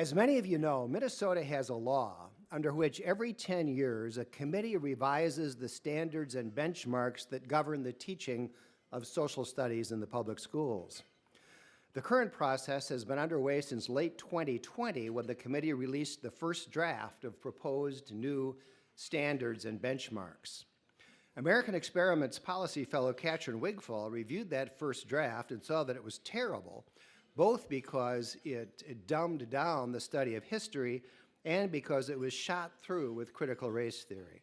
As many of you know, Minnesota has a law under which every 10 years a committee revises the standards and benchmarks that govern the teaching of social studies in the public schools. The current process has been underway since late 2020 when the committee released the first draft of proposed new standards and benchmarks. American Experiment's policy fellow Katrin Wigfall reviewed that first draft and saw that it was terrible, both because it dumbed down the study of history and because it was shot through with critical race theory.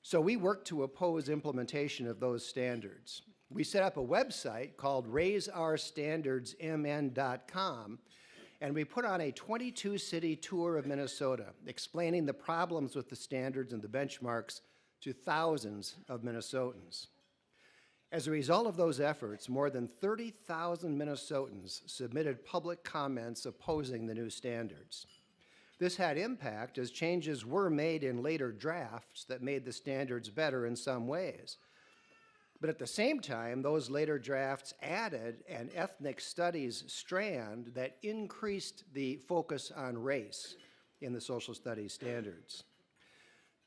So we worked to oppose implementation of those standards. We set up a website called raiseourstandardsmn.com, and we put on a 22-city tour of Minnesota, explaining the problems with the standards and the benchmarks to thousands of Minnesotans. As a result of those efforts, more than 30,000 Minnesotans submitted public comments opposing the new standards. This had impact as changes were made in later drafts that made the standards better in some ways. But at the same time, those later drafts added an ethnic studies strand that increased the focus on race in the social studies standards.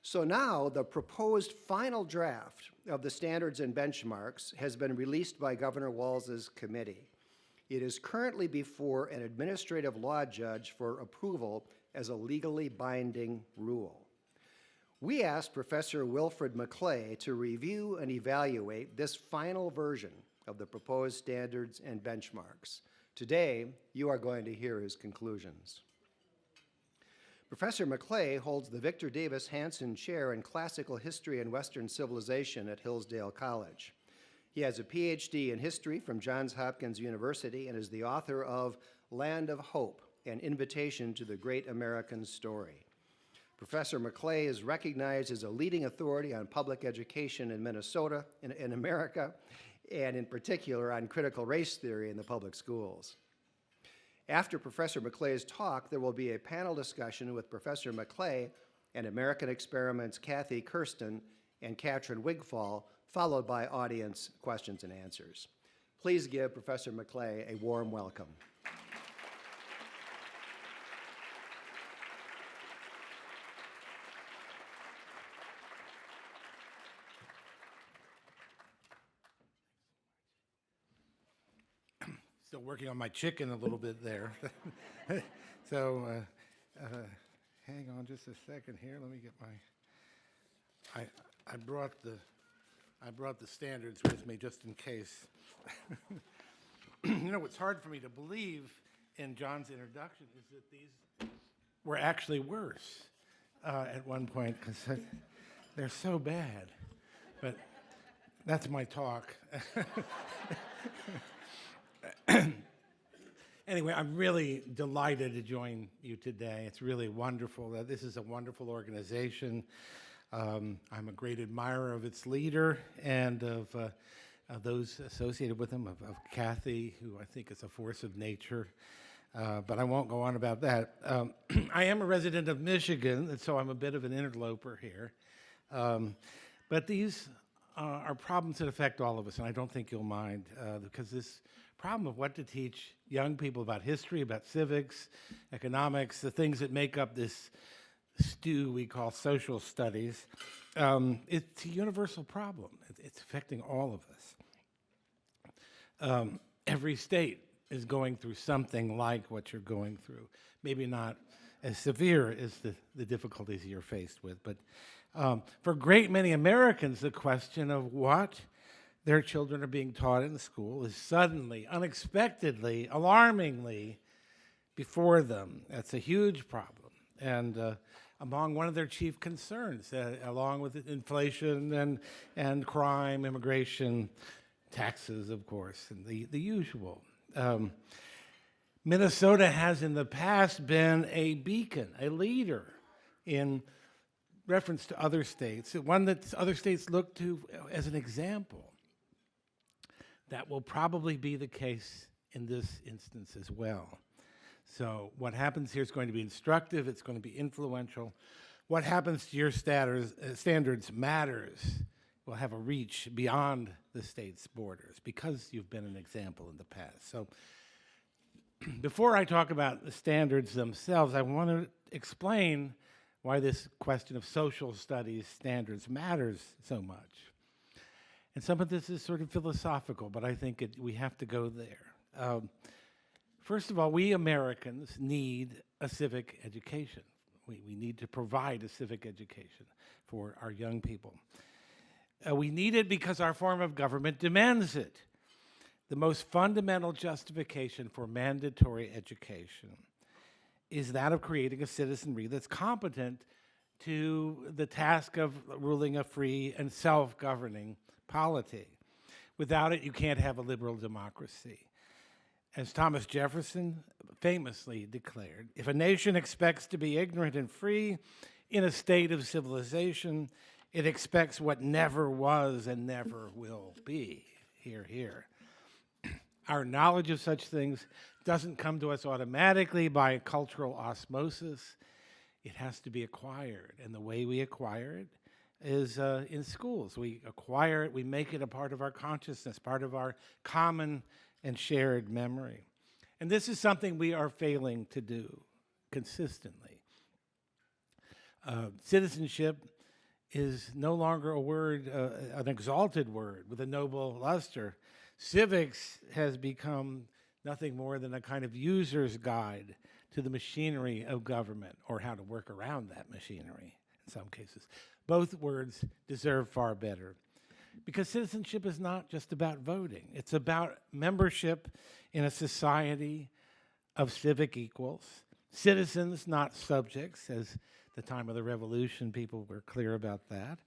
So now the proposed final draft of the standards and benchmarks has been released by Governor Walz's committee. It is currently before an administrative law judge for approval as a legally binding rule. We asked Professor Wilfred McClay to review and evaluate this final version of the proposed standards and benchmarks. Today, you are going to hear his conclusions. Professor McClay holds the Victor Davis Hanson Chair in Classical History and Western Civilization at Hillsdale College. He has a PhD in history from Johns Hopkins University and is the author of Land of Hope, An Invitation to the Great American Story. Professor McClay is recognized as a leading authority on public education in Minnesota, in America, and in particular on critical race theory in the public schools. After Professor McClay's talk, there will be a panel discussion with Professor McClay and American Experiment's Kathy Kirsten and Katrin Wigfall, followed by audience questions and answers. Please give Professor McClay a warm welcome. Still working on my chicken a little bit there. So hang on just a second here. Let me get my. I brought the standards with me just in case. You know, what's hard for me to believe in John's introduction is that these were actually worse at one point because they're so bad. But that's my talk. Anyway, I'm really delighted to join you today. It's really wonderful. This is a wonderful organization. I'm a great admirer of its leader and of those associated with him, of Kathy, who I think is a force of nature. But I won't go on about that. I am a resident of Michigan, and so I'm a bit of an interloper here. But these are problems that affect all of us, and I don't think you'll mind, because this problem of what to teach young people about history, about civics, economics, the things that make up this stew we call social studies, it's a universal problem. It's affecting all of us. Every state is going through something like what you're going through. Maybe not as severe as the difficulties you're faced with, but for a great many Americans, the question of what their children are being taught in school is suddenly, unexpectedly, alarmingly before them. That's a huge problem. And among one of their chief concerns, along with inflation and crime, immigration, taxes, of course, and the usual. Minnesota has in the past been a beacon, a leader in reference to other states, one that other states look to as an example. That will probably be the case in this instance as well. So what happens here is going to be instructive, it's going to be influential. What happens to your standards matters. Will have a reach beyond the state's borders because you've been an example in the past. So Before I talk about the standards themselves, I want to explain why this question of social studies standards matters so much. And some of this is sort of philosophical, but I think we have to go there. First of all, we Americans need a civic education. We need to provide a civic education for our young people. We need it because our form of government demands it. The most fundamental justification for mandatory education is that of creating a citizenry that's competent to the task of ruling a free and self-governing polity. Without it, you can't have a liberal democracy. As Thomas Jefferson famously declared, if a nation expects to be ignorant and free in a state of civilization, it expects what never was and never will be. Hear, hear. Our knowledge of such things doesn't come to us automatically by cultural osmosis. It has to be acquired, and the way we acquire it is in schools. We acquire it, we make it a part of our consciousness, part of our common and shared memory. And this is something we are failing to do consistently. Citizenship is no longer a word, an exalted word with a noble luster. Civics has become nothing more than a kind of user's guide to the machinery of government, or how to work around that machinery in some cases. Both words deserve far better, because citizenship is not just about voting. It's about membership in a society of civic equals, citizens, not subjects, as the time of the revolution people were clear about that,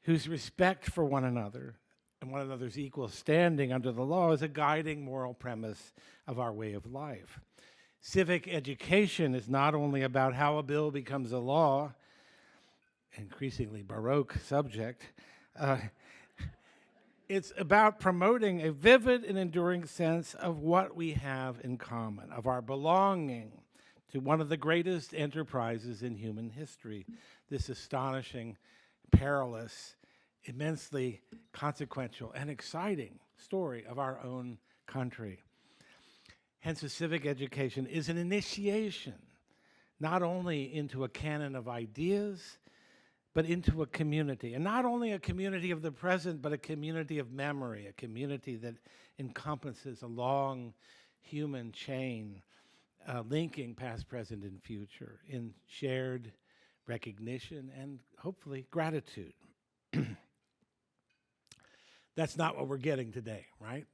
whose respect for one another and one another's equal standing under the law is a guiding moral premise of our way of life. Civic education is not only about how a bill becomes a law, increasingly Baroque subject, it's about promoting a vivid and enduring sense of what we have in common, of our belonging to one of the greatest enterprises in human history, this astonishing, perilous, immensely consequential and exciting story of our own country. Hence, a civic education is an initiation, not only into a canon of ideas, but into a community. And not only a community of the present, but a community of memory, a community that encompasses a long human chain linking past, present, and future in shared recognition and hopefully gratitude. That's not what we're getting today, right?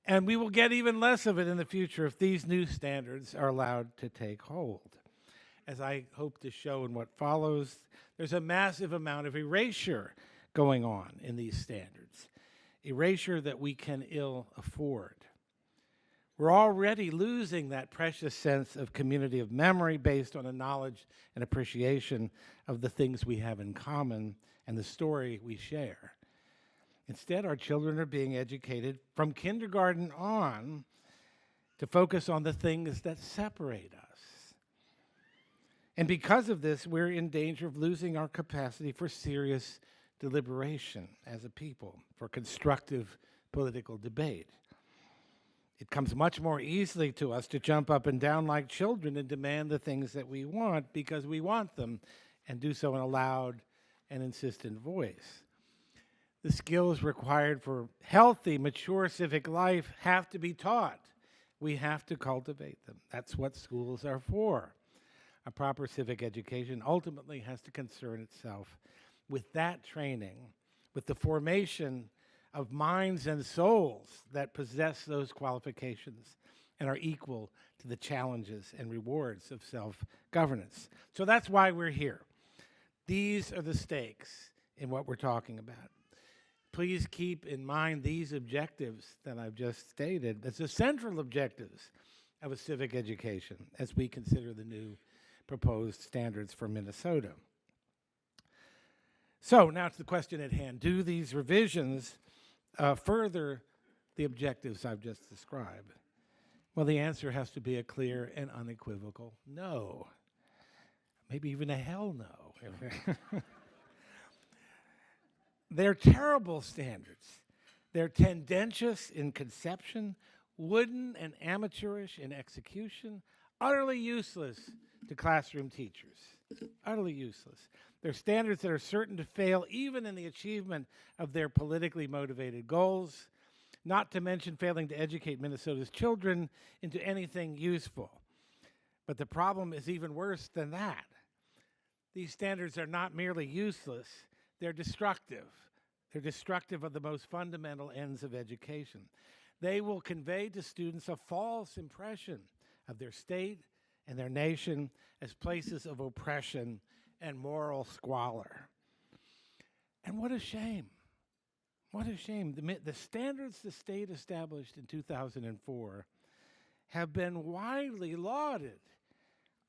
And we will get even less of it in the future if these new standards are allowed to take hold. As I hope to show in what follows, there's a massive amount of erasure going on in these standards, erasure that we can ill afford. We're already losing that precious sense of community of memory based on a knowledge and appreciation of the things we have in common and the story we share. Instead, our children are being educated from kindergarten on to focus on the things that separate us. And because of this, we're in danger of losing our capacity for serious deliberation as a people, for constructive political debate. It comes much more easily to us to jump up and down like children and demand the things that we want because we want them, and do so in a loud and insistent voice. The skills required for healthy, mature civic life have to be taught. We have to cultivate them. That's what schools are for. A proper civic education ultimately has to concern itself with that training, with the formation of minds and souls that possess those qualifications and are equal to the challenges and rewards of self-governance. So that's why we're here. These are the stakes in what we're talking about. Please keep in mind these objectives that I've just stated as the central objectives of a civic education as we consider the new proposed standards for Minnesota. So now to the question at hand. Do these revisions further the objectives I've just described? Well, the answer has to be a clear and unequivocal no. Maybe even a hell no. They're terrible standards. They're tendentious in conception, wooden and amateurish in execution, utterly useless to classroom teachers. Utterly useless. They're standards that are certain to fail even in the achievement of their politically motivated goals, not to mention failing to educate Minnesota's children into anything useful. But the problem is even worse than that. These standards are not merely useless, they're destructive. They're destructive of the most fundamental ends of education. They will convey to students a false impression of their state and their nation as places of oppression and moral squalor. And what a shame. What a shame. The standards the state established in 2004 have been widely lauded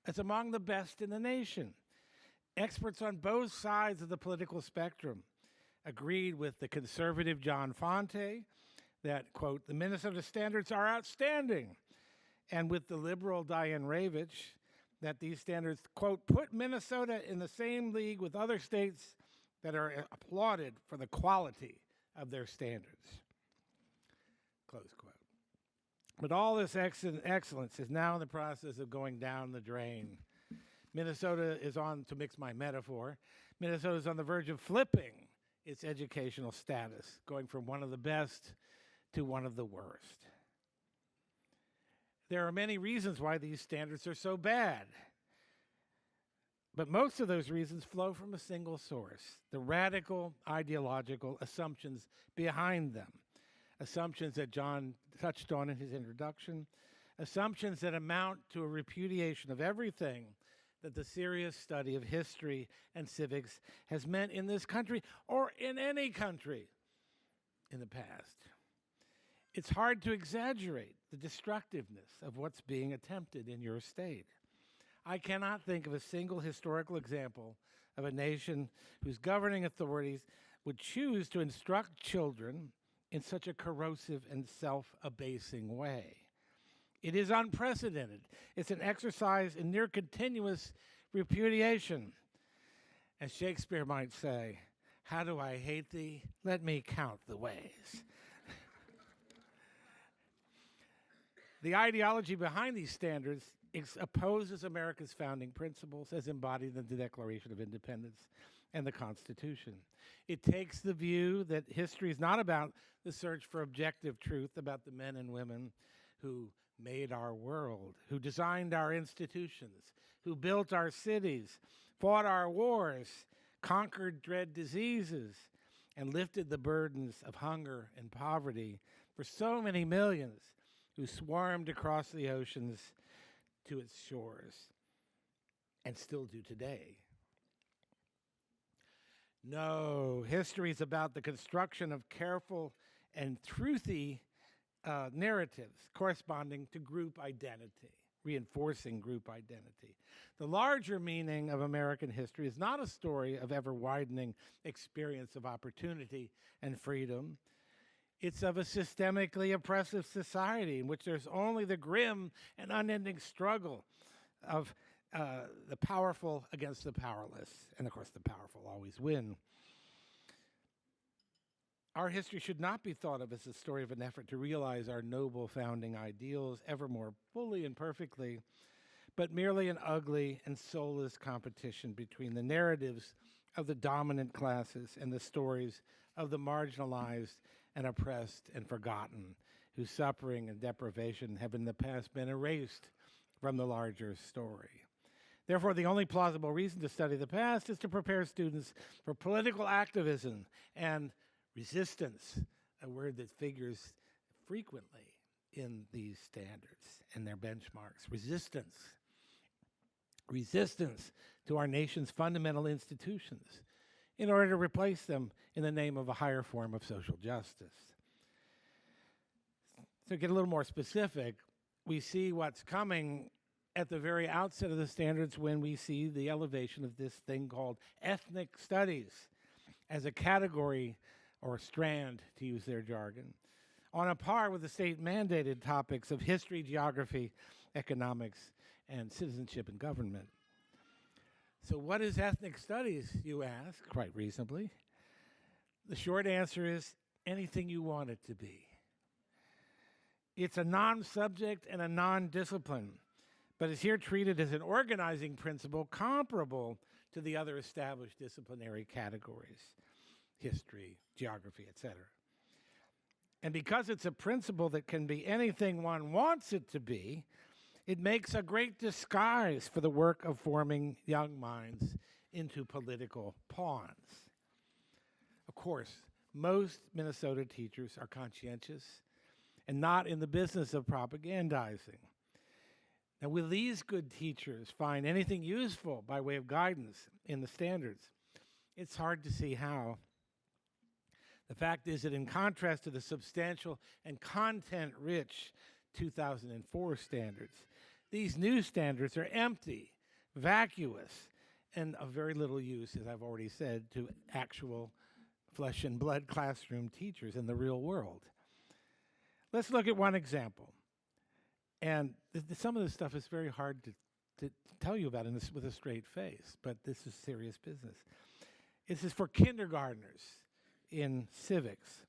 as among the best in the nation. Experts on both sides of the political spectrum agreed with the conservative John Fonte that, quote, the Minnesota standards are outstanding, and with the liberal Diane Ravitch that these standards, quote, put Minnesota in the same league with other states that are applauded for the quality of their standards, close quote. But all this excellence is now in the process of going down the drain. Minnesota is on, to mix my metaphor, Minnesota is on the verge of flipping its educational status, going from one of the best to one of the worst. There are many reasons why these standards are so bad, but most of those reasons flow from a single source, the radical ideological assumptions behind them, assumptions that John touched on in his introduction, assumptions that amount to a repudiation of everything that the serious study of history and civics has meant in this country or in any country in the past. It's hard to exaggerate the destructiveness of what's being attempted in your state. I cannot think of a single historical example of a nation whose governing authorities would choose to instruct children in such a corrosive and self-abasing way. It is unprecedented. It's an exercise in near continuous repudiation. As Shakespeare might say, how do I hate thee? Let me count the ways. The ideology behind these standards opposes America's founding principles as embodied in the Declaration of Independence and the Constitution. It takes the view that history is not about the search for objective truth about the men and women who made our world, who designed our institutions, who built our cities, fought our wars, conquered dread diseases, and lifted the burdens of hunger and poverty for so many millions who swarmed across the oceans to its shores and still do today. No, history is about the construction of careful and truthy narratives corresponding to group identity, reinforcing group identity. The larger meaning of American history is not a story of ever-widening experience of opportunity and freedom. It's of a systemically oppressive society in which there's only the grim and unending struggle of the powerful against the powerless. And of course, the powerful always win. Our history should not be thought of as a story of an effort to realize our noble founding ideals ever more fully and perfectly, but merely an ugly and soulless competition between the narratives of the dominant classes and the stories of the marginalized and oppressed and forgotten, whose suffering and deprivation have in the past been erased from the larger story. Therefore, the only plausible reason to study the past is to prepare students for political activism and resistance, a word that figures frequently in these standards and their benchmarks. Resistance. Resistance to our nation's fundamental institutions in order to replace them in the name of a higher form of social justice. So to get a little more specific, we see what's coming at the very outset of the standards when we see the elevation of this thing called ethnic studies as a category or strand, to use their jargon, on a par with the state-mandated topics of history, geography, economics, and citizenship and government. So what is ethnic studies, you ask, quite reasonably? The short answer is anything you want it to be. It's a non-subject and a non-discipline, but is here treated as an organizing principle comparable to the other established disciplinary categories, history, geography, etc. And because it's a principle that can be anything one wants it to be, it makes a great disguise for the work of forming young minds into political pawns. Of course, most Minnesota teachers are conscientious and not in the business of propagandizing. Now, will these good teachers find anything useful by way of guidance in the standards? It's hard to see how. The fact is that in contrast to the substantial and content-rich 2004 standards, these new standards are empty, vacuous, and of very little use, as I've already said, to actual flesh and blood classroom teachers in the real world. Let's look at one example. And some of this stuff is very hard to tell you about with a straight face, but this is serious business. This is for kindergartners in civics.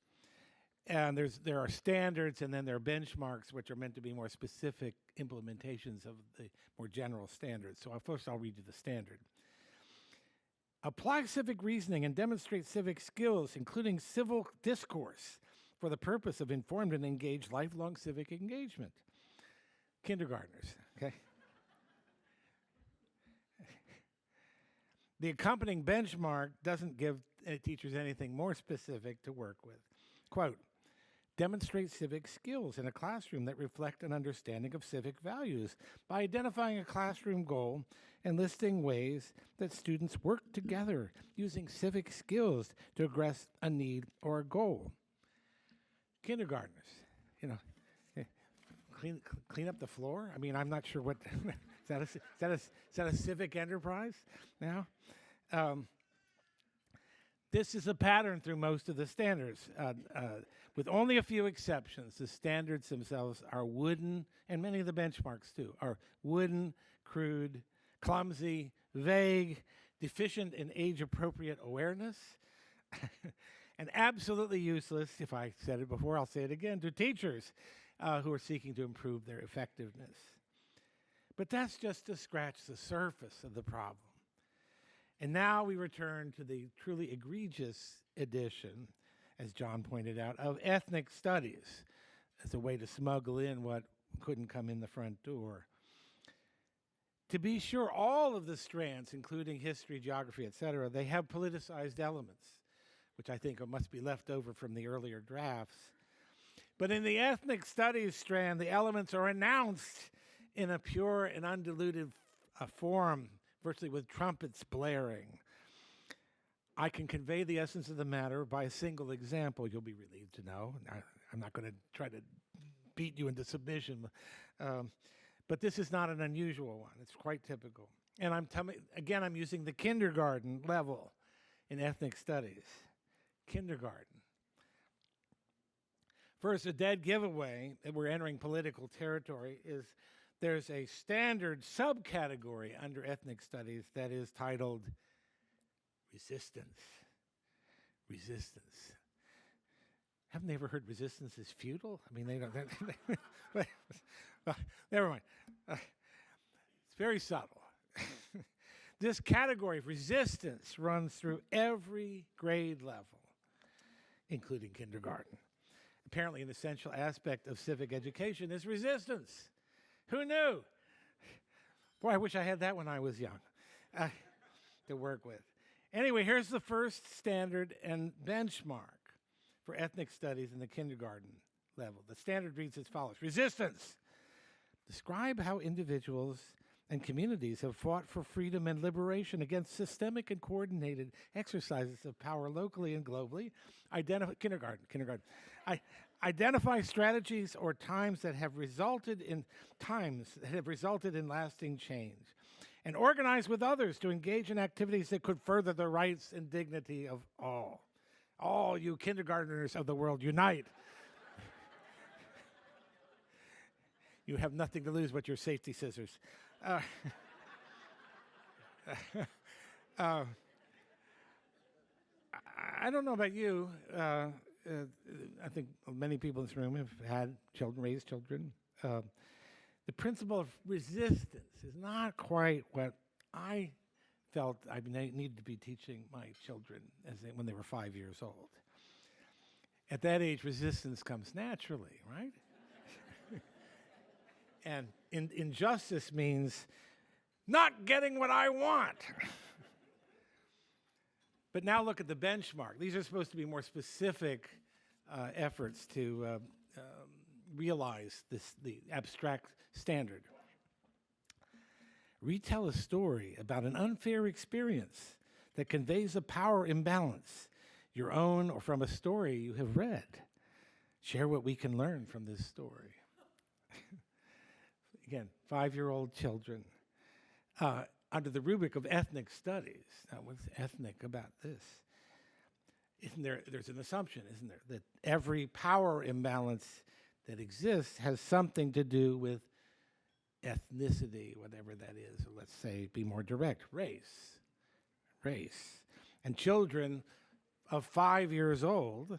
And there are standards, and then there are benchmarks, which are meant to be more specific implementations of the more general standards. So first I'll read you the standard. Apply civic reasoning and demonstrate civic skills, including civil discourse, for the purpose of informed and engaged lifelong civic engagement. Kindergartners, okay? The accompanying benchmark doesn't give teachers anything more specific to work with. Quote, demonstrate civic skills in a classroom that reflect an understanding of civic values by identifying a classroom goal and listing ways that students work together using civic skills to address a need or a goal. Kindergartners, clean up the floor? I mean, I'm not sure what, is that a civic enterprise now? This is a pattern through most of the standards. With only a few exceptions, the standards themselves are wooden, and many of the benchmarks too, are wooden, crude, clumsy, vague, deficient in age-appropriate awareness, and absolutely useless, if I said it before, I'll say it again, to teachers who are seeking to improve their effectiveness. But that's just to scratch the surface of the problem. And now we return to the truly egregious edition, as John pointed out, of ethnic studies as a way to smuggle in what couldn't come in the front door. To be sure, all of the strands, including history, geography, etc., they have politicized elements, which I think must be left over from the earlier drafts. But in the ethnic studies strand, the elements are announced in a pure and undiluted form, virtually with trumpets blaring. I can convey the essence of the matter by a single example, you'll be relieved to know. I'm not going to try to beat you into submission, but this is not an unusual one. It's quite typical. And I'm using the kindergarten level in ethnic studies. Kindergarten. First, a dead giveaway that we're entering political territory is there's a standard subcategory under ethnic studies that is titled resistance. Resistance. Haven't they ever heard resistance is futile? I mean, they don't. Well, never mind. It's very subtle. This category of resistance runs through every grade level, including kindergarten. Apparently, an essential aspect of civic education is resistance. Who knew? Boy, I wish I had that when I was young to work with. Anyway, here's the first standard and benchmark for ethnic studies in the kindergarten level. The standard reads as follows. Resistance. Describe how individuals and communities have fought for freedom and liberation against systemic and coordinated exercises of power locally and globally. Kindergarten. Identify strategies or times that have resulted in lasting change, and organize with others to engage in activities that could further the rights and dignity of all. All you kindergartners of the world, unite. You have nothing to lose but your safety scissors. I don't know about you, I think many people in this room have had children, raised children. The principle of resistance is not quite what I felt I needed to be teaching my children when they were 5 years old. At that age, resistance comes naturally, right? And injustice means not getting what I want. But now look at the benchmark. These are supposed to be more specific efforts to realize the abstract standard. Retell a story about an unfair experience that conveys a power imbalance, your own or from a story you have read. Share what we can learn from this story. Again, 5-year-old children. Under the rubric of ethnic studies. Now, what's ethnic about this? There's an assumption, isn't there, that every power imbalance that exists has something to do with ethnicity, whatever that is, or let's say, be more direct, race. And children of 5 years old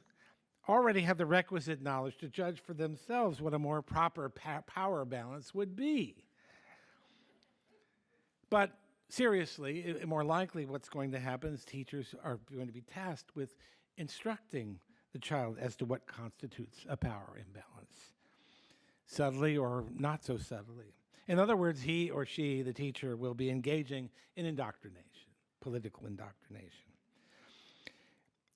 already have the requisite knowledge to judge for themselves what a more proper power balance would be. But seriously, more likely what's going to happen is teachers are going to be tasked with instructing the child as to what constitutes a power imbalance, subtly or not so subtly. In other words, he or she, the teacher, will be engaging in indoctrination, political indoctrination.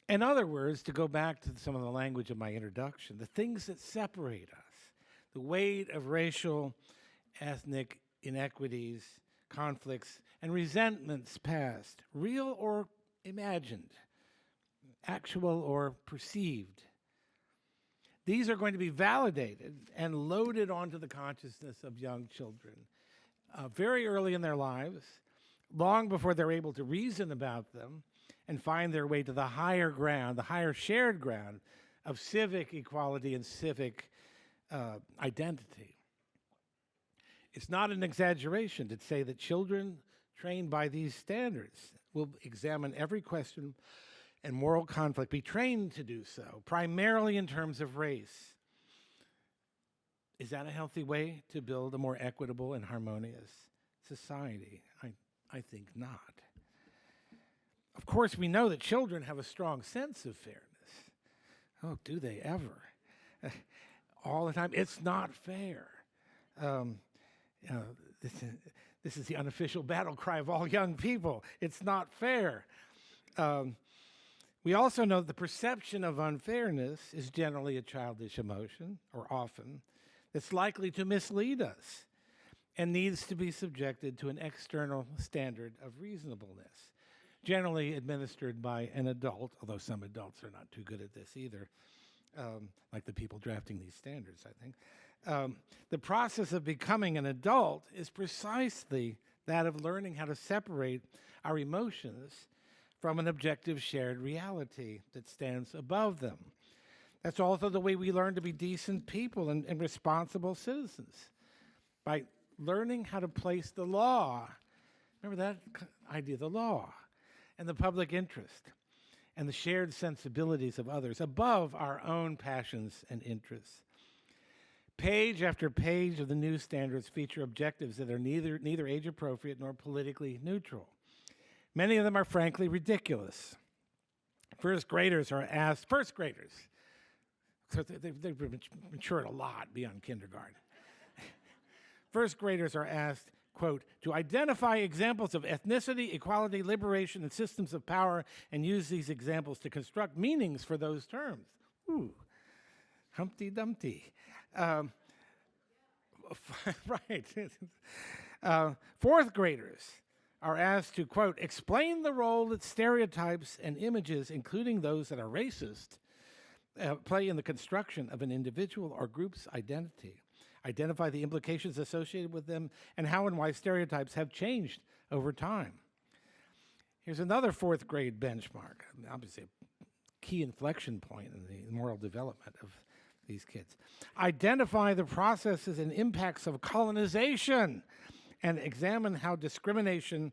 In other words, to go back to some of the language of my introduction, the things that separate us, the weight of racial, ethnic inequities, conflicts, and resentments past, real or imagined, actual or perceived. These are going to be validated and loaded onto the consciousness of young children very early in their lives, long before they're able to reason about them and find their way to the higher ground, the higher shared ground of civic equality and civic identity. It's not an exaggeration to say that children trained by these standards will examine every question and moral conflict, be trained to do so, primarily in terms of race. Is that a healthy way to build a more equitable and harmonious society? I think not. Of course, we know that children have a strong sense of fairness. Oh, do they ever? All the time. It's not fair. This is the unofficial battle cry of all young people. It's not fair. We also know that the perception of unfairness is generally a childish emotion, or often, that's likely to mislead us and needs to be subjected to an external standard of reasonableness, generally administered by an adult, although some adults are not too good at this either, like the people drafting these standards, I think. The process of becoming an adult is precisely that of learning how to separate our emotions from an objective shared reality that stands above them. That's also the way we learn to be decent people and responsible citizens, by learning how to place the law, remember that idea, the law, and the public interest, and the shared sensibilities of others above our own passions and interests. Page after page of the new standards feature objectives that are neither age appropriate nor politically neutral. Many of them are frankly ridiculous. First graders, so they've matured a lot beyond kindergarten. First graders are asked, quote, to identify examples of ethnicity, equality, liberation, and systems of power, and use these examples to construct meanings for those terms. Ooh, Humpty Dumpty. Right. Fourth graders are asked to, quote, explain the role that stereotypes and images, including those that are racist, play in the construction of an individual or group's identity. Identify the implications associated with them and how and why stereotypes have changed over time. Here's another fourth grade benchmark, obviously a key inflection point in the moral development of these kids. Identify the processes and impacts of colonization and examine how discrimination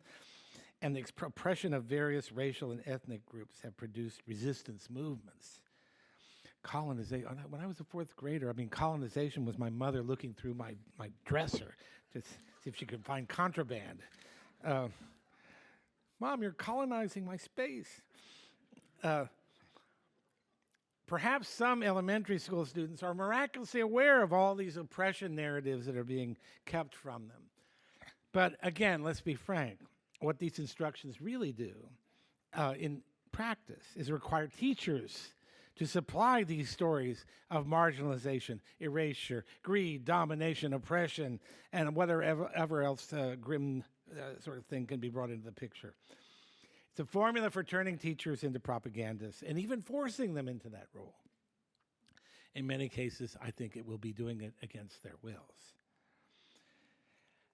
and the oppression of various racial and ethnic groups have produced resistance movements. colonization. When I was a fourth grader, I mean, colonization was my mother looking through my dresser to see if she could find contraband. Mom, you're colonizing my space. Perhaps some elementary school students are miraculously aware of all these oppression narratives that are being kept from them. But again, let's be frank, what these instructions really do in practice is require teachers to supply these stories of marginalization, erasure, greed, domination, oppression, and whatever else grim sort of thing can be brought into the picture. It's a formula for turning teachers into propagandists and even forcing them into that role. In many cases, I think it will be doing it against their wills.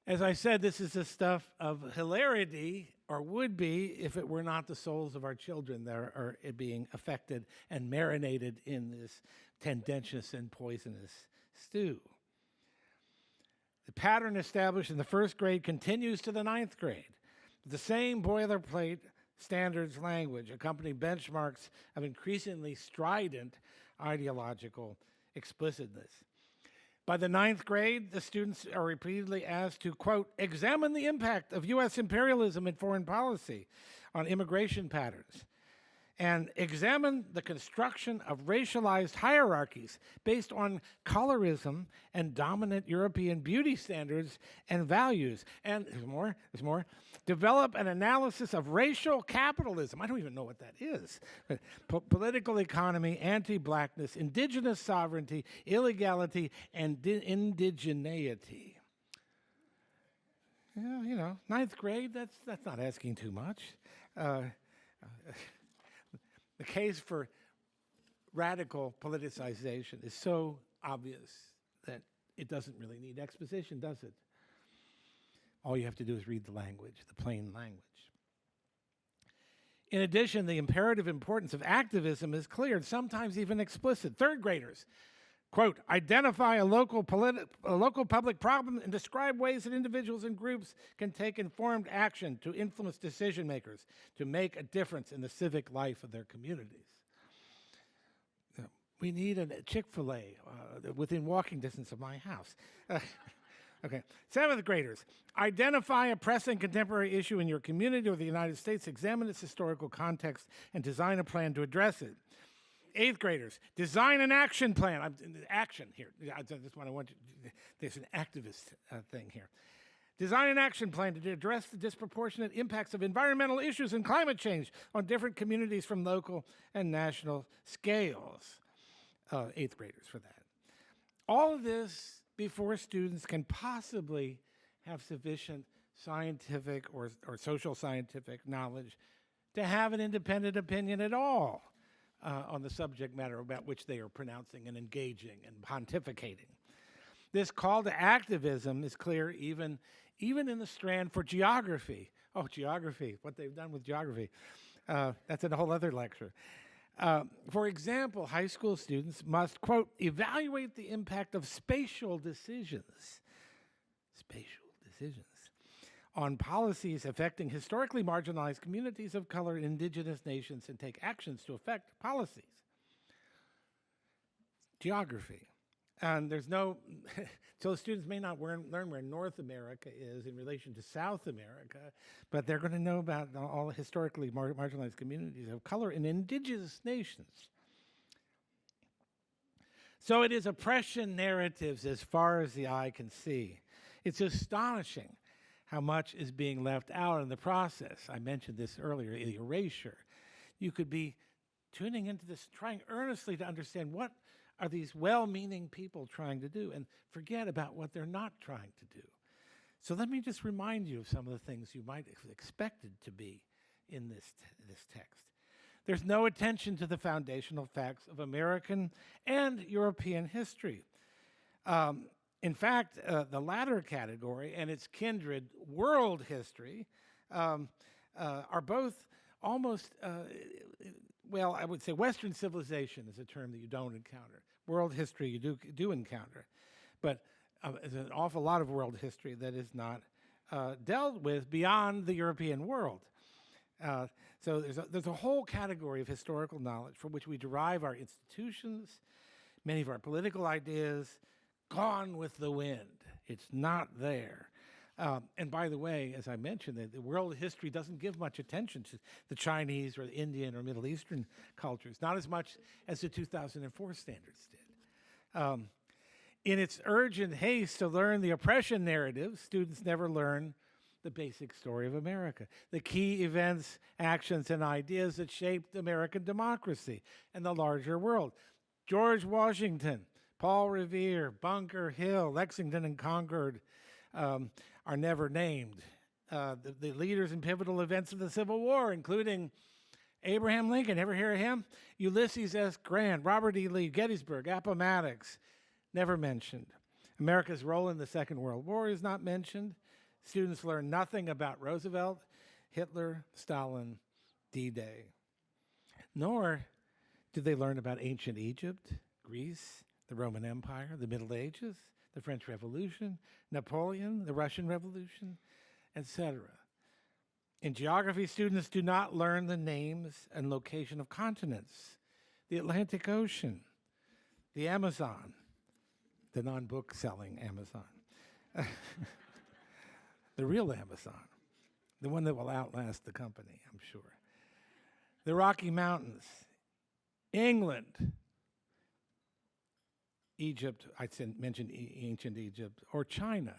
As I said, this is the stuff of hilarity, or would be if it were not the souls of our children that are being affected and marinated in this tendentious and poisonous stew. The pattern established in the first grade continues to the ninth grade. The same boilerplate standards language, accompanying benchmarks of increasingly strident ideological explicitness. By the ninth grade, the students are repeatedly asked to, quote, examine the impact of U.S. imperialism in foreign policy on immigration patterns, and examine the construction of racialized hierarchies based on colorism and dominant European beauty standards and values. And there's more. Develop an analysis of racial capitalism. I don't even know what that is. Political economy, anti-blackness, indigenous sovereignty, illegality, and indigeneity. Yeah, you know, ninth grade, that's not asking too much. The case for radical politicization is so obvious that it doesn't really need exposition, does it? All you have to do is read the language, the plain language. In addition, the imperative importance of activism is clear and sometimes even explicit. Third graders, quote, identify a local public problem and describe ways that individuals and groups can take informed action to influence decision makers to make a difference in the civic life of their communities. We need a Chick-fil-A within walking distance of my house. Okay, seventh graders, identify a pressing contemporary issue in your community or the United States, examine its historical context, and design a plan to address it. Eighth graders, design an action plan. Action here. There's an activist thing here. Design an action plan to address the disproportionate impacts of environmental issues and climate change on different communities from local and national scales. Eighth graders for that. All of this before students can possibly have sufficient scientific or social scientific knowledge to have an independent opinion at all on the subject matter about which they are pronouncing and engaging and pontificating. This call to activism is clear even in the strand for geography. Oh, geography, what they've done with geography. That's a whole other lecture. For example, high school students must, quote, evaluate the impact of spatial decisions on policies affecting historically marginalized communities of color and indigenous nations and take actions to affect policies. Geography. And there's no, so students may not learn where North America is in relation to South America, but they're going to know about all historically marginalized communities of color in indigenous nations. So it is oppression narratives as far as the eye can see. It's astonishing how much is being left out in the process. I mentioned this earlier, erasure. You could be tuning into this, trying earnestly to understand what are these well-meaning people trying to do, and forget about what they're not trying to do. So let me just remind you of some of the things you might have expected to be in this text. There's no attention to the foundational facts of American and European history. In fact, the latter category and its kindred, world history, are both almost, well, I would say Western civilization is a term that you don't encounter. World history you do encounter. But there's an awful lot of world history that is not dealt with beyond the European world. So there's a whole category of historical knowledge from which we derive our institutions, many of our political ideas, gone with the wind. It's not there. And by the way, as I mentioned, the world history doesn't give much attention to the Chinese or the Indian or Middle Eastern cultures, not as much as the 2004 standards did. In its urgent haste to learn the oppression narrative, students never learn the basic story of America, the key events, actions, and ideas that shaped American democracy and the larger world. George Washington, Paul Revere, Bunker Hill, Lexington and Concord are never named. The leaders in pivotal events of the Civil War, including Abraham Lincoln, ever hear of him? Ulysses S. Grant, Robert E. Lee, Gettysburg, Appomattox, never mentioned. America's role in the Second World War is not mentioned. Students learn nothing about Roosevelt, Hitler, Stalin, D-Day. Nor did they learn about ancient Egypt, Greece, the Roman Empire, the Middle Ages, the French Revolution, Napoleon, the Russian Revolution, etc. In geography, students do not learn the names and location of continents, the Atlantic Ocean, the Amazon, the non-book selling Amazon, the real Amazon, the one that will outlast the company, I'm sure. The Rocky Mountains, England, Egypt, I mentioned ancient Egypt, or China.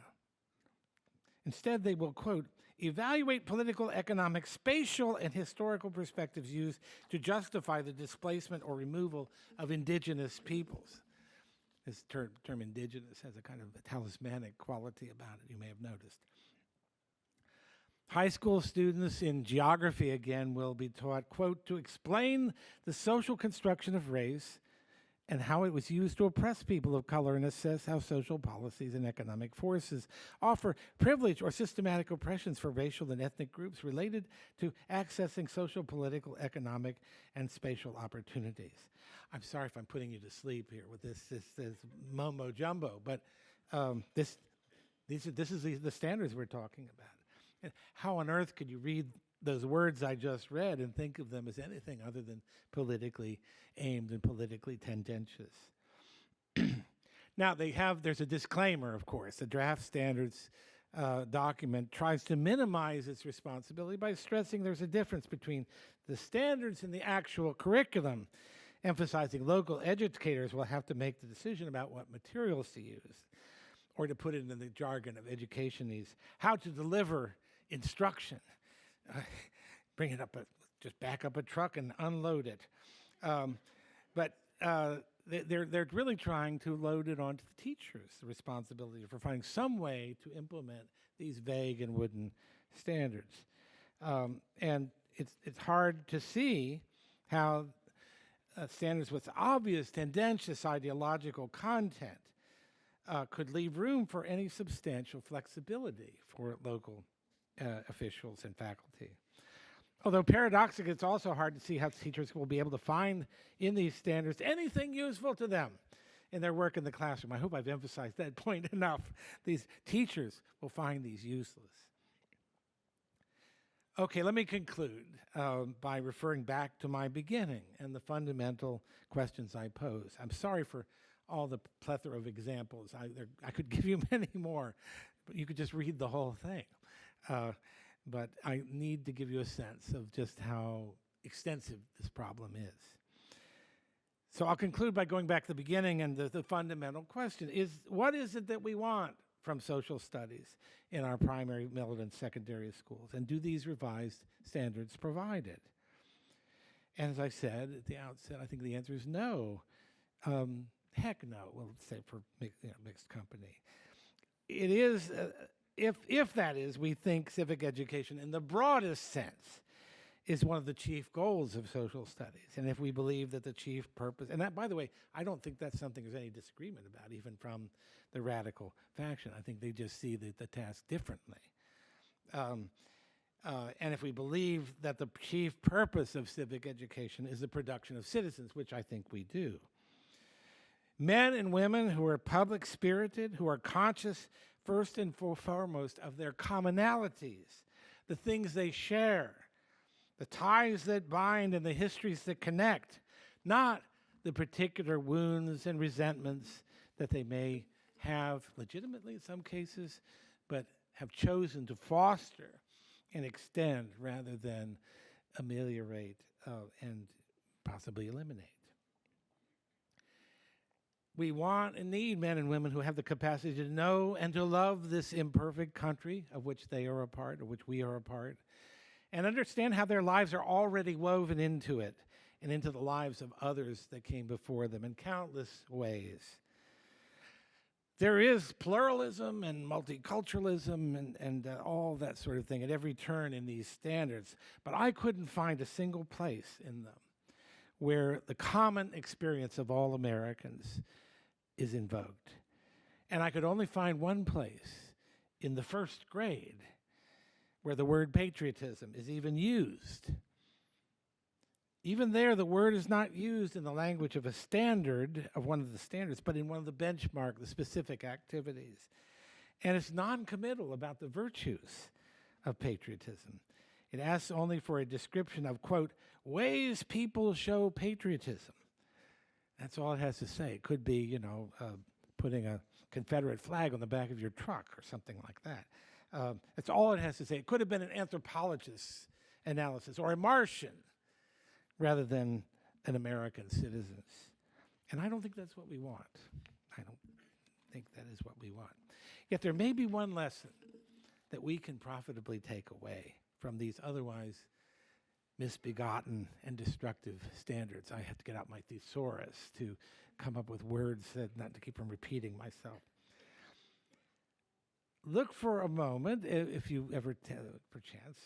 Instead, they will, quote, evaluate political, economic, spatial, and historical perspectives used to justify the displacement or removal of indigenous peoples. This term indigenous has a kind of a talismanic quality about it, you may have noticed. High school students in geography, again, will be taught, quote, to explain the social construction of race and how it was used to oppress people of color and assess how social policies and economic forces offer privilege or systematic oppressions for racial and ethnic groups related to accessing social, political, economic, and spatial opportunities. I'm sorry if I'm putting you to sleep here with this mumbo jumbo, but this is the standards we're talking about. And how on earth could you read those words I just read and think of them as anything other than politically aimed and politically tendentious? Now, there's a disclaimer, of course. The draft standards document tries to minimize its responsibility by stressing there's a difference between the standards and the actual curriculum, emphasizing local educators will have to make the decision about what materials to use, or to put it in the jargon of education needs, how to deliver instruction. Bring it up, just back up a truck and unload it. But they're really trying to load it onto the teachers, the responsibility for finding some way to implement these vague and wooden standards. And it's hard to see how standards with obvious tendentious ideological content could leave room for any substantial flexibility for local officials and faculty. Although paradoxically, it's also hard to see how teachers will be able to find in these standards anything useful to them in their work in the classroom. I hope I've emphasized that point enough. These teachers will find these useless. Okay, let me conclude by referring back to my beginning and the fundamental questions I pose. I'm sorry for all the plethora of examples. I could give you many more, but you could just read the whole thing. But I need to give you a sense of just how extensive this problem is. So I'll conclude by going back to the beginning, and the fundamental question is, what is it that we want from social studies in our primary, middle, and secondary schools? And do these revised standards provide it? And as I said at the outset, I think the answer is no. Heck no, we'll say for mixed company. It is... If that is, we think civic education in the broadest sense is one of the chief goals of social studies. And if we believe that the chief purpose, and that, by the way, I don't think that's something there's any disagreement about, even from the radical faction. I think they just see the task differently. And if we believe that the chief purpose of civic education is the production of citizens, which I think we do, men and women who are public-spirited, who are conscious first and foremost of their commonalities, the things they share, the ties that bind and the histories that connect, not the particular wounds and resentments that they may have legitimately in some cases, but have chosen to foster and extend rather than ameliorate and possibly eliminate. We want and need men and women who have the capacity to know and to love this imperfect country of which they are a part, of which we are a part, and understand how their lives are already woven into it and into the lives of others that came before them in countless ways. There is pluralism and multiculturalism and all that sort of thing at every turn in these standards, but I couldn't find a single place in them where the common experience of all Americans is invoked. And I could only find one place in the first grade where the word patriotism is even used. Even there, the word is not used in the language of a standard, of one of the standards, but in one of the benchmark, the specific activities. And it's non-committal about the virtues of patriotism. It asks only for a description of, quote, ways people show patriotism. That's all it has to say. It could be, putting a Confederate flag on the back of your truck or something like that. That's all it has to say. It could have been an anthropologist's analysis or a Martian rather than an American citizen's. And I don't think that's what we want. I don't think that is what we want. Yet there may be one lesson that we can profitably take away from these otherwise misbegotten and destructive standards. I have to get out my thesaurus to come up with words that not to keep from repeating myself. Look for a moment, if you ever perchance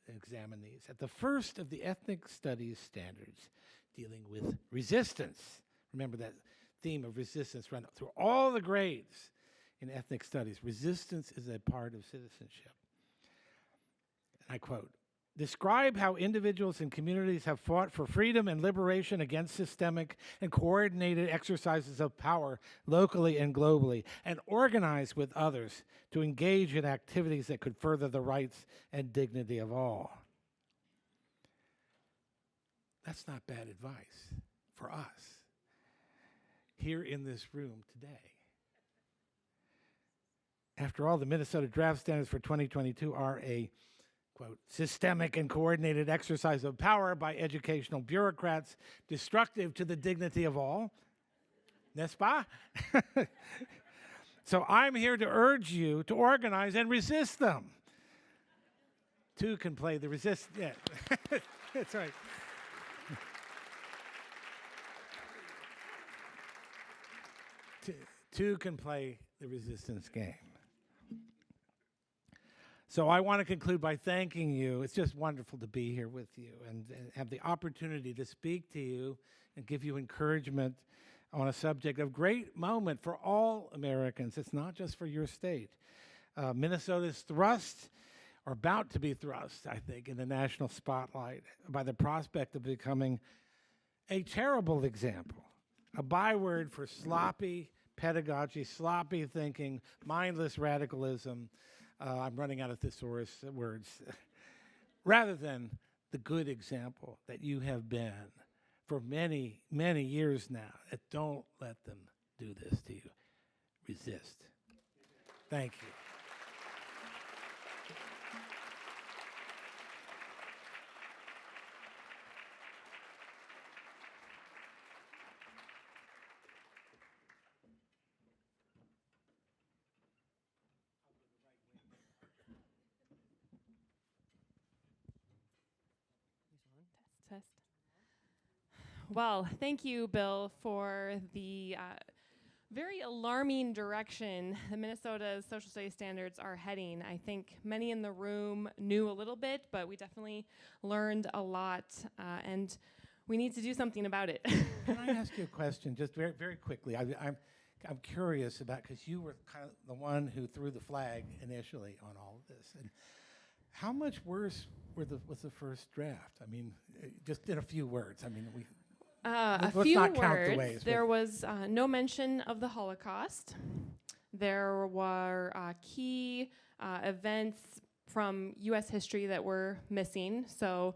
examine these, at the first of the ethnic studies standards dealing with resistance. Remember that theme of resistance run through all the grades in ethnic studies. Resistance is a part of citizenship. And I quote, describe how individuals and communities have fought for freedom and liberation against systemic and coordinated exercises of power locally and globally, and organize with others to engage in activities that could further the rights and dignity of all. That's not bad advice for us here in this room today. After all, the Minnesota draft standards for 2022 are a quote, systemic and coordinated exercise of power by educational bureaucrats, destructive to the dignity of all. N'est-ce pas? So I'm here to urge you to organize and resist them. Two can play the resist. Yeah, that's right. Two can play the resistance game. So I want to conclude by thanking you. It's just wonderful to be here with you and have the opportunity to speak to you and give you encouragement on a subject of great moment for all Americans. It's not just for your state. Minnesota's thrust, or about to be thrust, I think, in the national spotlight by the prospect of becoming a terrible example, a byword for sloppy pedagogy, sloppy thinking, mindless radicalism. I'm running out of thesaurus words. Rather than the good example that you have been for many, many years now. Don't let them do this to you. Resist. Thank you. Test. Well, thank you, Bill, for the very alarming direction the Minnesota's social studies standards are heading. I think many in the room knew a little bit, but we definitely learned a lot, and we need to do something about it. Can I ask you a question, just very, very quickly? I'm curious about, because you were kind of the one who threw the flag initially on all of this, and how much worse was the first draft? I mean, just in a few words. I mean, a let's few not count words. the ways. There was no mention of the Holocaust. There were key events from U.S. history that were missing. So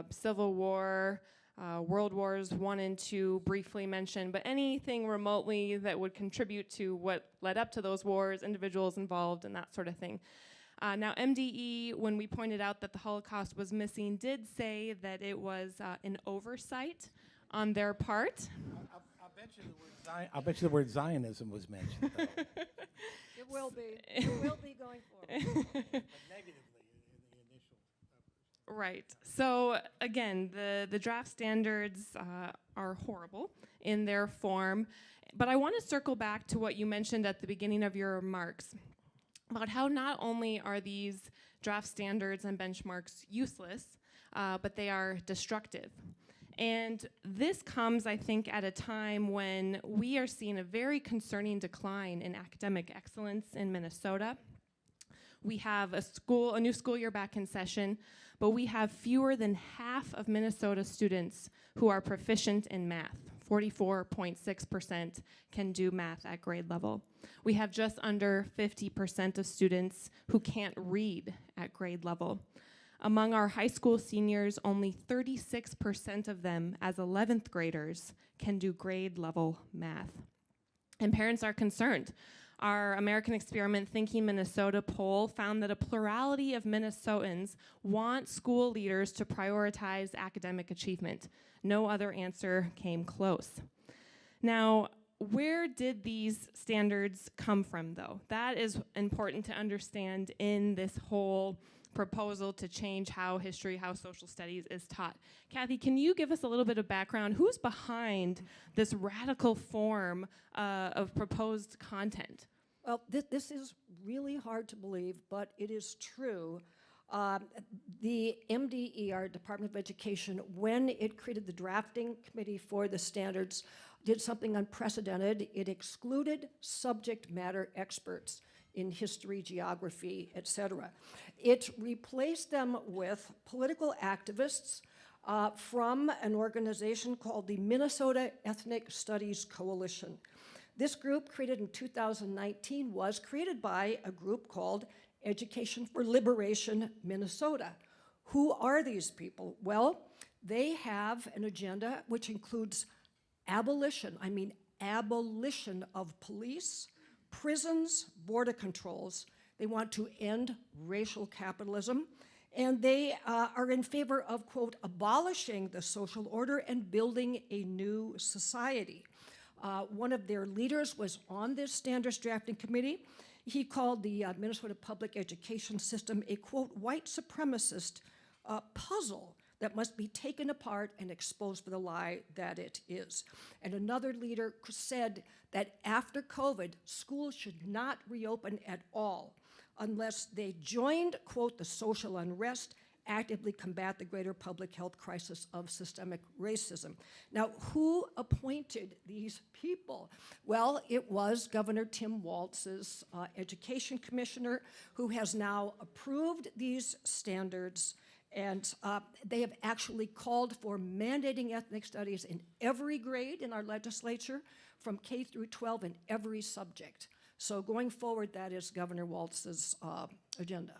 Civil War, World Wars I and II briefly mentioned, but anything remotely that would contribute to what led up to those wars, individuals involved, and that sort of thing. Now, MDE, when we pointed out that the Holocaust was missing, did say that it was an oversight on their part. I'll bet you the word Zionism was mentioned, though. It will be. It will be going forward. But negatively in the initial. Right. So again, the draft standards are horrible in their form, but I want to circle back to what you mentioned at the beginning of your remarks about how not only are these draft standards and benchmarks useless, but they are destructive. And this comes, I think, at a time when we are seeing a very concerning decline in academic excellence in Minnesota. We have a new school year back in session, but we have fewer than half of Minnesota students who are proficient in math. 44.6% can do math at grade level. We have just under 50% of students who can't read at grade level. Among our high school seniors, only 36% of them, as 11th graders, can do grade level math. And parents are concerned. Our American Experiment Thinking Minnesota poll found that a plurality of Minnesotans want school leaders to prioritize academic achievement. No other answer came close. Now, where did these standards come from, though? That is important to understand in this whole proposal to change how history, how social studies is taught. Kathy, can you give us a little bit of background? Who's behind this radical form of proposed content? Well, this is really hard to believe, but it is true. The MDE, our Department of Education, when it created the drafting committee for the standards, did something unprecedented. It excluded subject matter experts in history, geography, et cetera. It replaced them with political activists from an organization called the Minnesota Ethnic Studies Coalition. This group, created in 2019, was created by a group called Education for Liberation Minnesota. Who are these people? Well, they have an agenda which includes abolition of police, prisons, border controls. They want to end racial capitalism, and they are in favor of, quote, abolishing the social order and building a new society. One of their leaders was on this standards drafting committee. He called the Minnesota public education system a, quote, white supremacist puzzle that must be taken apart and exposed for the lie that it is. And another leader said that after COVID, schools should not reopen at all unless they joined, quote, the social unrest, actively combat the greater public health crisis of systemic racism. Now, who appointed these people? Well, it was Governor Tim Walz's education commissioner, who has now approved these standards, and they have actually called for mandating ethnic studies in every grade in our legislature, from K through 12 in every subject. So going forward, that is Governor Walz's agenda.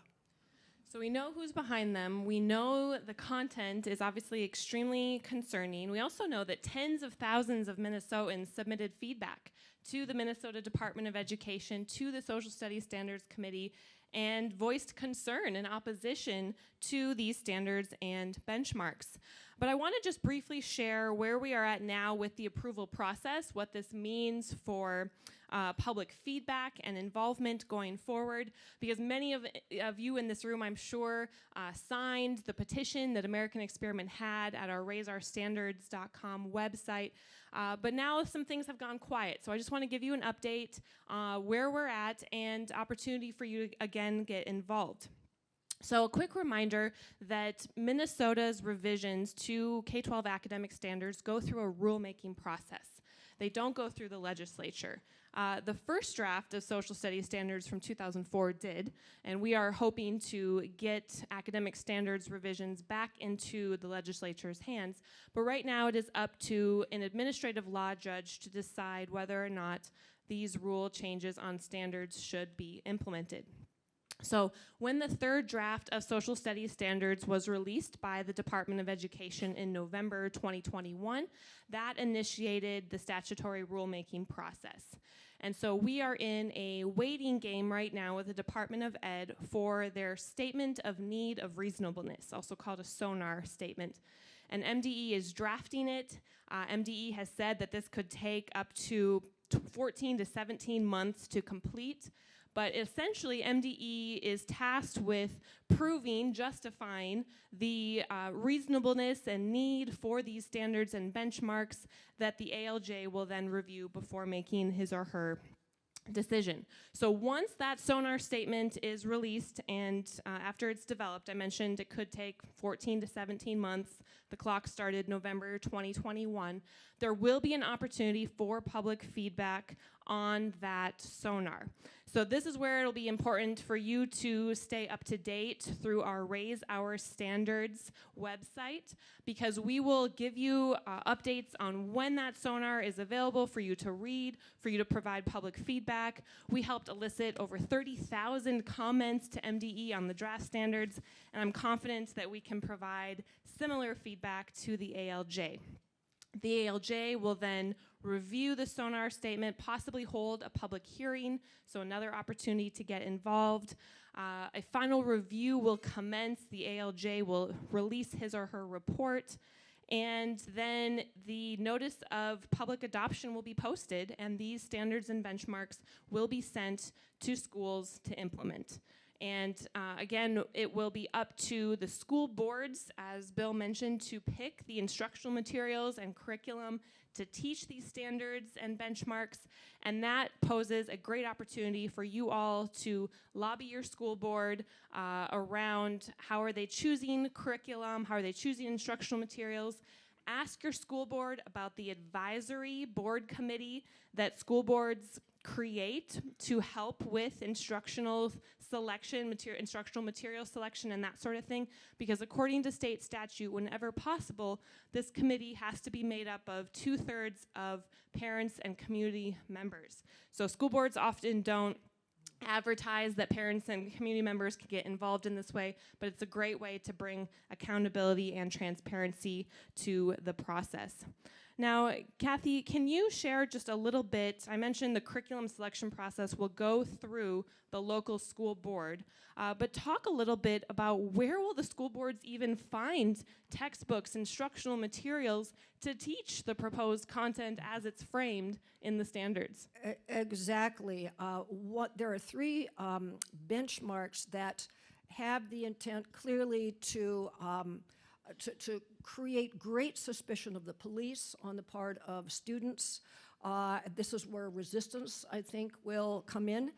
So we know who's behind them. We know the content is obviously extremely concerning. We also know that tens of thousands of Minnesotans submitted feedback to the Minnesota Department of Education, to the Social Studies Standards Committee, and voiced concern and opposition to these standards and benchmarks. But I want to just briefly share where we are at now with the approval process, what this means for public feedback and involvement going forward, because many of you in this room, I'm sure, signed the petition that American Experiment had at our raiseourstandards.com website. But now some things have gone quiet, so I just want to give you an update where we're at and opportunity for you to, again, get involved. So a quick reminder that Minnesota's revisions to K-12 academic standards go through a rulemaking process. They don't go through the legislature. The first draft of social studies standards from 2004 did, and we are hoping to get academic standards revisions back into the legislature's hands. But right now it is up to an administrative law judge to decide whether or not these rule changes on standards should be implemented. So when the third draft of social studies standards was released by the Department of Education in November 2021, that initiated the statutory rulemaking process. And so we are in a waiting game right now with the Department of Ed for their Statement of Need of Reasonableness, also called a SONAR statement. And MDE is drafting it. MDE has said that this could take up to 14 to 17 months to complete. But essentially, MDE is tasked with proving, justifying the reasonableness and need for these standards and benchmarks that the ALJ will then review before making his or her decision. So once that SONAR statement is released and after it's developed, I mentioned it could take 14 to 17 months. The clock started November 2021. There will be an opportunity for public feedback on that SONAR. So this is where it'll be important for you to stay up to date through our Raise Our Standards website, because we will give you updates on when that SONAR is available for you to read, for you to provide public feedback. We helped elicit over 30,000 comments to MDE on the draft standards, and I'm confident that we can provide similar feedback to the ALJ. The ALJ will then review the SONAR statement, possibly hold a public hearing, so another opportunity to get involved. A final review will commence. The ALJ will release his or her report, and then the notice of public adoption will be posted, and these standards and benchmarks will be sent to schools to implement. And again, it will be up to the school boards, as Bill mentioned, to pick the instructional materials and curriculum to teach these standards and benchmarks. And that poses a great opportunity for you all to lobby your school board around how are they choosing curriculum, how are they choosing instructional materials. Ask your school board about the advisory board committee that school boards create to help with instructional selection, instructional material selection and that sort of thing, because according to state statute, whenever possible, this committee has to be made up of 2/3 of parents and community members. So school boards often don't advertise that parents and community members can get involved in this way, but it's a great way to bring accountability and transparency to the process. Now, Kathy, can you share just a little bit? I mentioned the curriculum selection process will go through the local school board, but talk a little bit about where will the school boards even find textbooks, instructional materials to teach the proposed content as it's framed in the standards? Exactly. There are three benchmarks that have the intent clearly to create great suspicion of the police on the part of students. This is where resistance, I think, will come in.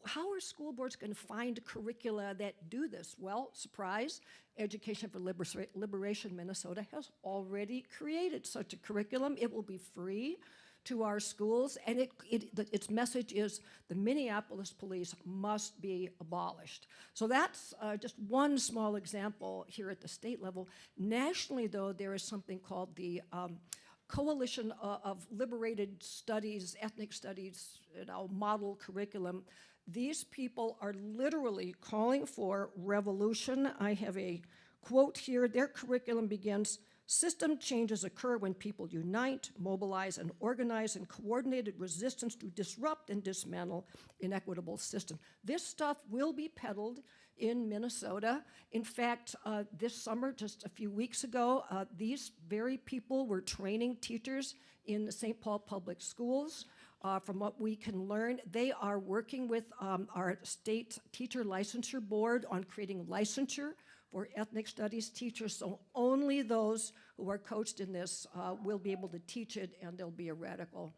How are school boards going to find curricula that do this? Well, surprise, Education for Liberation Minnesota has already created such a curriculum. It will be free to our schools, and its message is the Minneapolis police must be abolished. So that's just one small example here at the state level. Nationally, though, there is something called the Coalition of Liberated Studies, Ethnic Studies, model curriculum. These people are literally calling for revolution. I have a quote here. Their curriculum begins, "System changes occur when people unite, mobilize, and organize in coordinated resistance to disrupt and dismantle inequitable systems." This stuff will be peddled in Minnesota. In fact, this summer, just a few weeks ago, these very people were training teachers in the St. Paul Public Schools. From what we can learn, they are working with our state teacher licensure board on creating licensure for ethnic studies teachers, so only those who are coached in this will be able to teach it, and there'll be a radical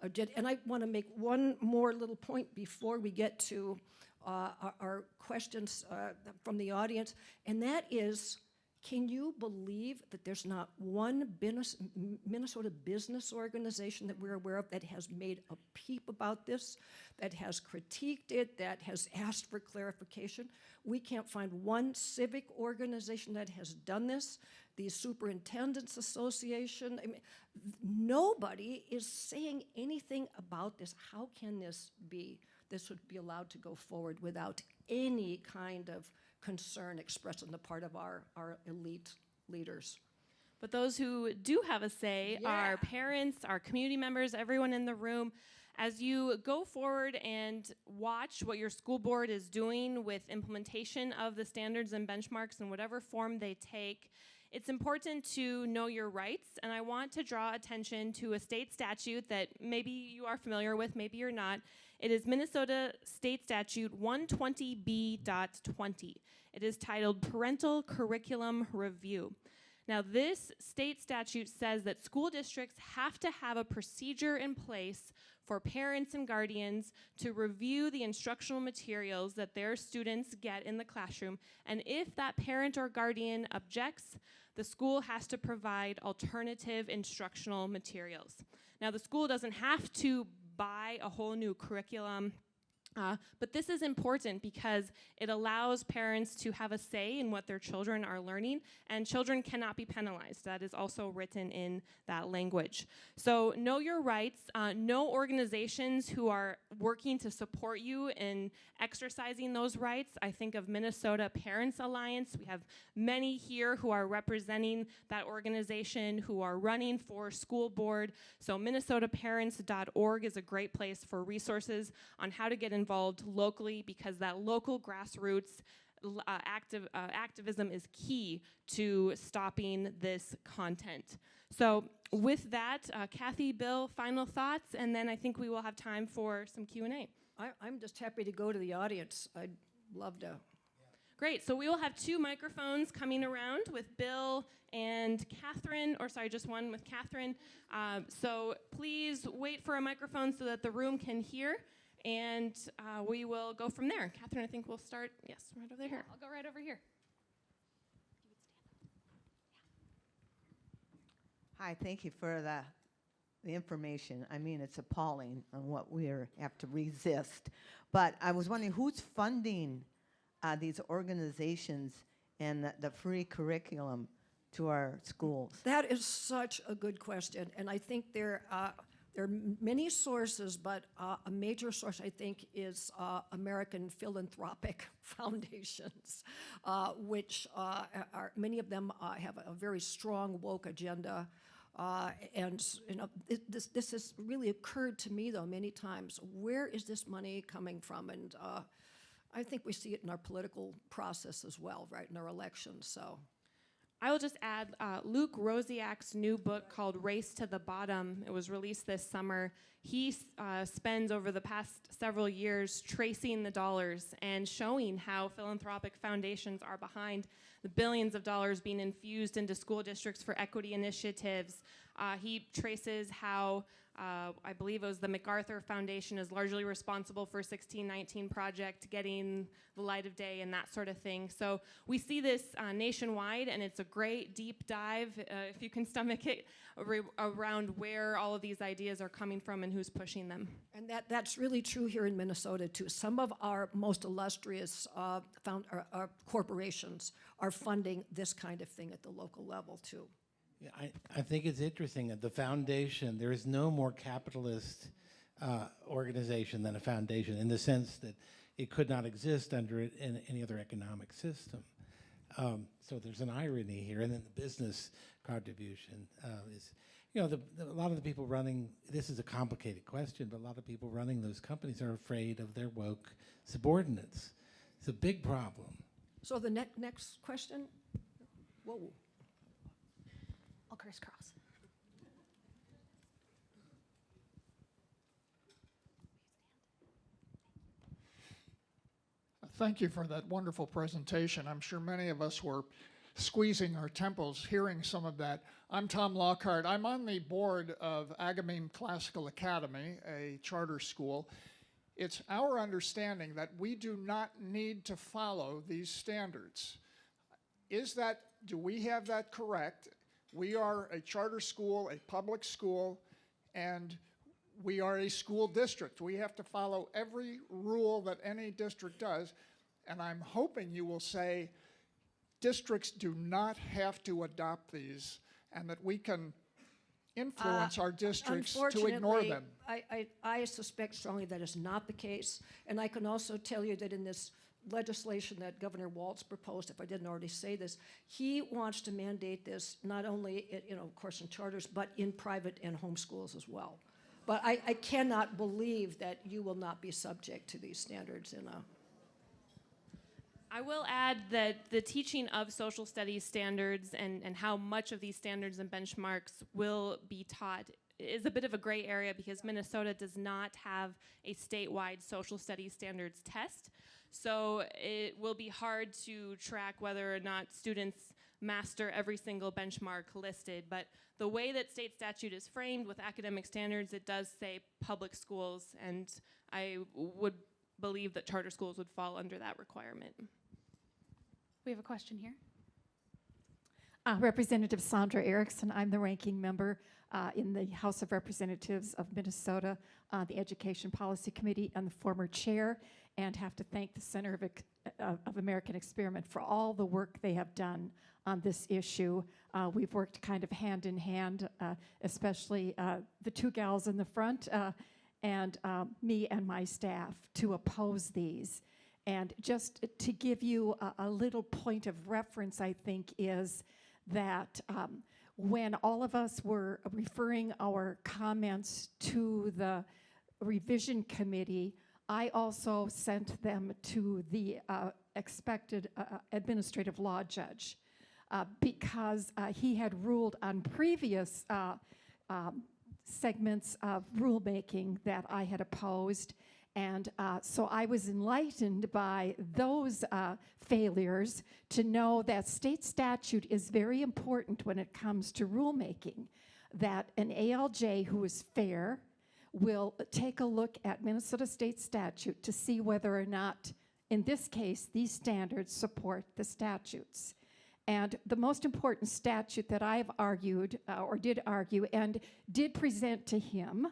agenda. And I want to make one more little point before we get to our questions from the audience, and that is, can you believe that there's not one Minnesota business organization that we're aware of that has made a peep about this, that has critiqued it, that has asked for clarification? We can't find one civic organization that has done this. The Superintendents Association, I mean, nobody is saying anything about this. How can this be? this would be allowed to go forward without any kind of concern expressed on the part of our elite leaders. But those who do have a say are parents, our community members, everyone in the room. As you go forward and watch what your school board is doing with implementation of the standards and benchmarks in whatever form they take, it's important to know your rights, and I want to draw attention to a state statute that maybe you are familiar with, maybe you're not. It is Minnesota State Statute 120B.20. It is titled Parental Curriculum Review. Now, this state statute says that school districts have to have a procedure in place for parents and guardians to review the instructional materials that their students get in the classroom, and if that parent or guardian objects, the school has to provide alternative instructional materials. Now, the school doesn't have to buy a whole new curriculum, but this is important because it allows parents to have a say in what their children are learning, and children cannot be penalized. That is also written in that language. So know your rights, know organizations who are working to support you in exercising those rights. I think of Minnesota Parents Alliance. We have many here who are representing that organization, who are running for school board. So minnesotaparents.org is a great place for resources on how to get involved locally, because that local grassroots activism is key to stopping this content. So with that, Kathy, Bill, final thoughts, and then I think we will have time for some Q&A. I'm just happy to go to the audience. I'd love to. Great, so we will have 2 microphones coming around with Bill and Catherine, or sorry, just one with Catherine. So please wait for a microphone so that the room can hear, and we will go from there. Catherine, I think we'll start, yes, right over here. I'll go right over here. Hi, thank you for the information. I mean, it's appalling on what we have to resist. But I was wondering, who's funding these organizations and the free curriculum to our schools? That is such a good question, and I think there are many sources, but a major source, I think, is American philanthropic foundations, which many of them have a very strong woke agenda. And you know, this has really occurred to me, though, many times. Where is this money coming from? And I think we see it in our political process as well, right, in our elections. So. I will just add Luke Rosiak's new book called Race to the Bottom. It was released this summer. He spends over the past several years tracing the dollars and showing how philanthropic foundations are behind the billions of dollars being infused into school districts for equity initiatives. He traces how I believe it was the MacArthur Foundation is largely responsible for 1619 Project getting the light of day and that sort of thing. So we see this nationwide, and it's a great deep dive, if you can stomach it, around where all of these ideas are coming from and who's pushing them. And that's really true here in Minnesota, too. Some of our most illustrious corporations are funding this kind of thing at the local level, too. Yeah, I think it's interesting that the foundation, there is no more capitalist organization than a foundation, in the sense that it could not exist under it in any other economic system. So there's an irony here, and then the business contribution is, you know, a lot of the people running, this is a complicated question, but a lot of people running those companies are afraid of their woke subordinates. It's a big problem. So the next question? Whoa. I'll crisscross. Thank you for that wonderful presentation. I'm sure many of us were squeezing our temples hearing some of that. I'm Tom Lockhart. I'm on the board of Agamemnon Classical Academy, a charter school. It's our understanding that we do not need to follow these standards. Do we have that correct? We are a charter school, a public school, and we are a school district. We have to follow every rule that any district does, and I'm hoping you will say districts do not have to adopt these, and that we can influence our districts to ignore them. I suspect strongly that is not the case. And I can also tell you that in this legislation that Governor Walz proposed, if I didn't already say this, he wants to mandate this not only, of course, in charters, but in private and home schools as well. But I cannot believe that you will not be subject to these standards in a. I will add that the teaching of social studies standards and how much of these standards and benchmarks will be taught is a bit of a gray area because Minnesota does not have a statewide social studies standards test. So it will be hard to track whether or not students master every single benchmark listed. But the way that state statute is framed with academic standards, it does say public schools, and I would believe that charter schools would fall under that requirement. We have a question here. Representative Sandra Erickson, I'm the ranking member in the House of Representatives of Minnesota, the Education Policy Committee, and the former chair, and have to thank the Center of American Experiment for all the work they have done on this issue. We've worked kind of hand in hand, especially the two gals in the front and me and my staff to oppose these. And just to give you a little point of reference, I think, is that when all of us were referring our comments to the revision committee, I also sent them to the expected administrative law judge because he had ruled on previous segments of rulemaking that I had opposed. And so I was enlightened by those failures to know that state statute is very important when it comes to rulemaking, that an ALJ who is fair will take a look at Minnesota state statute to see whether or not, in this case, these standards support the statutes. And the most important statute that I've argued, or did argue, and did present to him,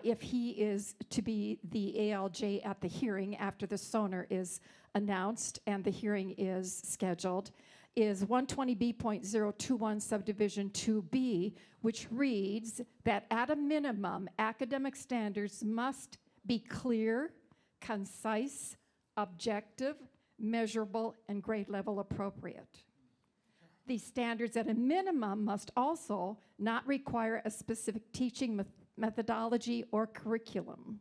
if he is to be the ALJ at the hearing after the SONAR is announced and the hearing is scheduled, is 120B.021 subdivision 2B, which reads that at a minimum, academic standards must be clear, concise, objective, measurable, and grade level appropriate. These standards at a minimum must also not require a specific teaching methodology or curriculum.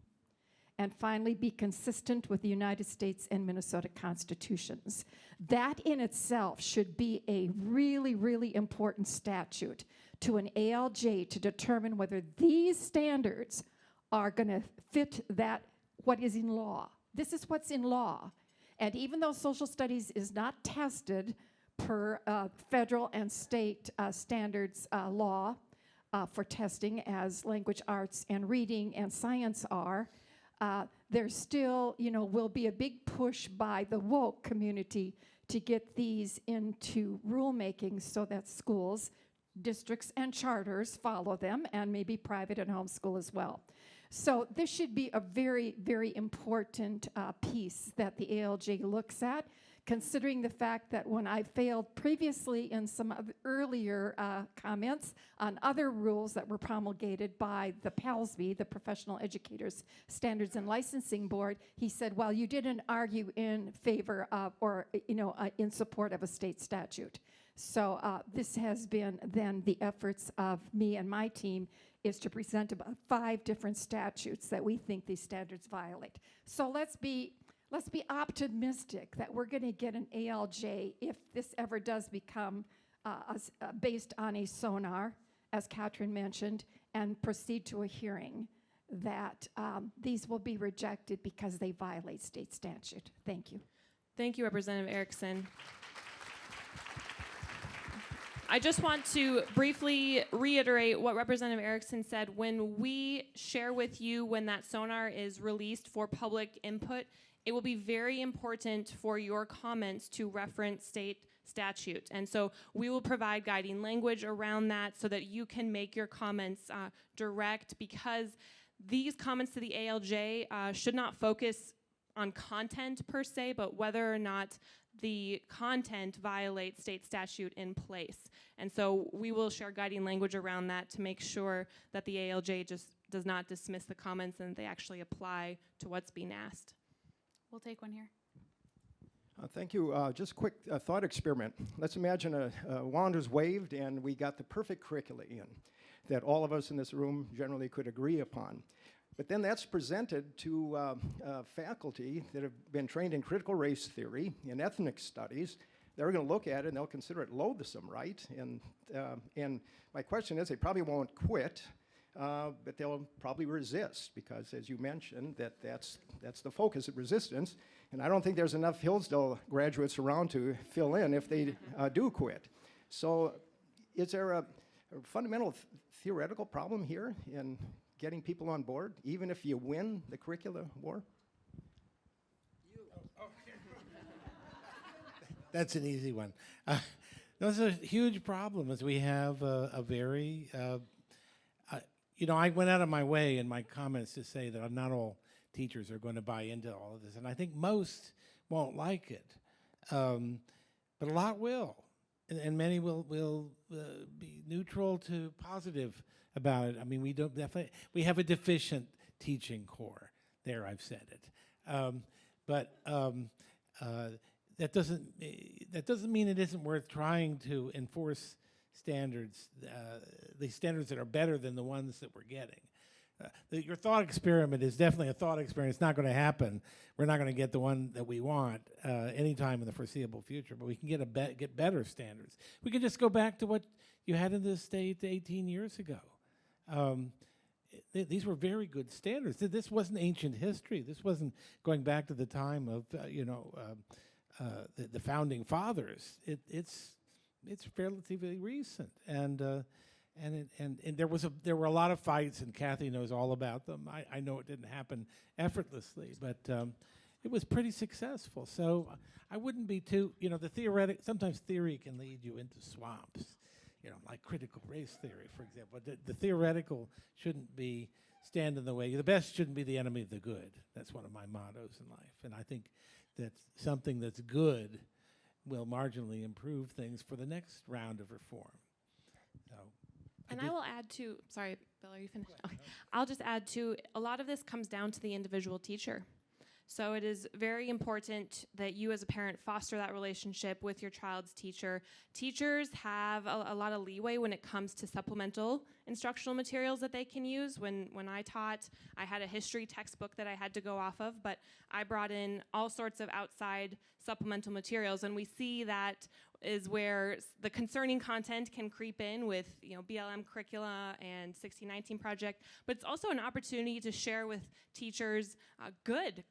And finally, be consistent with the United States and Minnesota constitutions. That in itself should be a really, really important statute to an ALJ to determine whether these standards are going to fit that, what is in law. This is what's in law. And even though social studies is not tested per federal and state standards law for testing as language arts and reading and science are, there still, will be a big push by the woke community to get these into rulemaking so that schools, districts, and charters follow them, and maybe private and homeschool as well. So this should be a very, very important piece that the ALJ looks at, considering the fact that when I failed previously in some of the earlier comments on other rules that were promulgated by the PALSB, the Professional Educators Standards and Licensing Board, he said, well, you didn't argue in favor of or in support of a state statute. So this has been then the efforts of me and my team is to present about 5 different statutes that we think these standards violate. So let's be optimistic that we're going to get an ALJ if this ever does become based on a SONAR, as Catherine mentioned, and proceed to a hearing, that these will be rejected because they violate state statute. Thank you. Thank you, Representative Erickson. I just want to briefly reiterate what Representative Erickson said. When we share with you when that SONAR is released for public input, it will be very important for your comments to reference state statute. And so we will provide guiding language around that so that you can make your comments direct, because these comments to the ALJ should not focus on content per se, but whether or not the content violates state statute in place. And so we will share guiding language around that to make sure that the ALJ just does not dismiss the comments and they actually apply to what's being asked. We'll take one here. Thank you. Just a quick thought experiment. Let's imagine a wand is waved and we got the perfect curricula in that all of us in this room generally could agree upon. But then that's presented to faculty that have been trained in critical race theory and ethnic studies. They're going to look at it and they'll consider it loathsome, right? And my question is, they probably won't quit, but they'll probably resist because, as you mentioned, that's the focus of resistance. And I don't think there's enough Hillsdale graduates around to fill in if they do quit. So is there a fundamental theoretical problem here in getting people on board, even if you win the curricula war? That's an easy one. Those are huge problems. We have a very, I went out of my way in my comments to say that not all teachers are going to buy into all of this, and I think most won't like it, but a lot will, and many will be neutral to positive about it. I mean, we have a deficient teaching core. There, I've said it, but that doesn't mean it isn't worth trying to enforce standards, the standards that are better than the ones that we're getting. Your thought experiment is definitely a thought experiment. It's not going to happen. We're not going to get the one that we want anytime in the foreseeable future, but we can get better standards. We can just go back to what you had in this state 18 years ago. These were very good standards. This wasn't ancient history. This wasn't going back to the time of the founding fathers. It's relatively recent, and there were a lot of fights, and Kathy knows all about them. I know it didn't happen effortlessly, but it was pretty successful. So I wouldn't be too, the theoretic. Sometimes theory can lead you into swamps, like critical race theory, for example. The theoretical shouldn't stand in the way. The best shouldn't be the enemy of the good. That's one of my mottos in life, and I think that something that's good will marginally improve things for the next round of reform. So, And I will add to, sorry, Bill, are you finished? Okay. I'll just add to, a lot of this comes down to the individual teacher. So it is very important that you as a parent foster that relationship with your child's teacher. Teachers have a lot of leeway when it comes to supplemental instructional materials that they can use. When I taught, I had a history textbook that I had to go off of, but I brought in all sorts of outside supplemental materials, and we see that is where the concerning content can creep in with BLM curricula and 1619 project, but it's also an opportunity to share with teachers good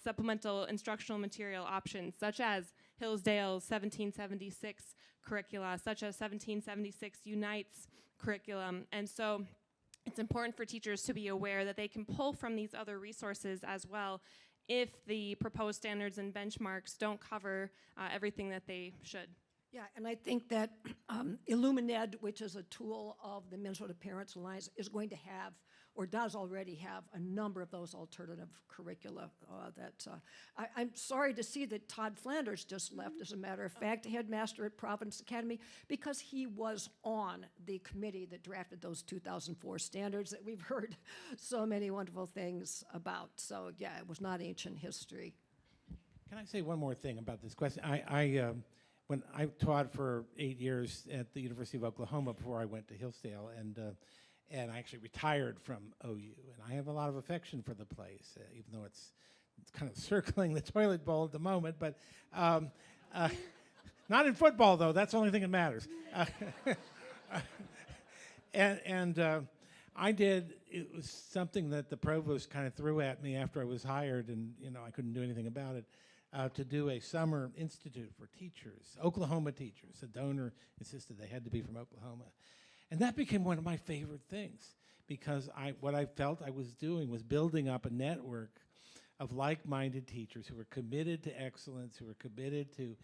supplemental instructional material options, such as Hillsdale's 1776 curricula, such as 1776 Unites curriculum. And so it's important for teachers to be aware that they can pull from these other resources as well if the proposed standards and benchmarks don't cover everything that they should. Yeah, and I think that Illumined, which is a tool of the Minnesota Parents Alliance, is going to have, or does already have, a number of those alternative curricula. I'm sorry to see that Todd Flanders just left, as a matter of fact, headmaster at Providence Academy, because he was on the committee that drafted those 2004 standards that we've heard so many wonderful things about. So yeah, it was not ancient history. can I say one more thing about this question? When I taught for 8 years at the University of Oklahoma before I went to Hillsdale, and I actually retired from OU, and I have a lot of affection for the place, even though it's kind of circling the toilet bowl at the moment, but not in football, though. That's the only thing that matters. It was something that the provost kind of threw at me after I was hired, and I couldn't do anything about it, to do a summer institute for teachers, Oklahoma teachers. A donor insisted they had to be from Oklahoma. And that became one of my favorite things, because what I felt I was doing was building up a network of like-minded teachers who were committed to excellence, who were committed to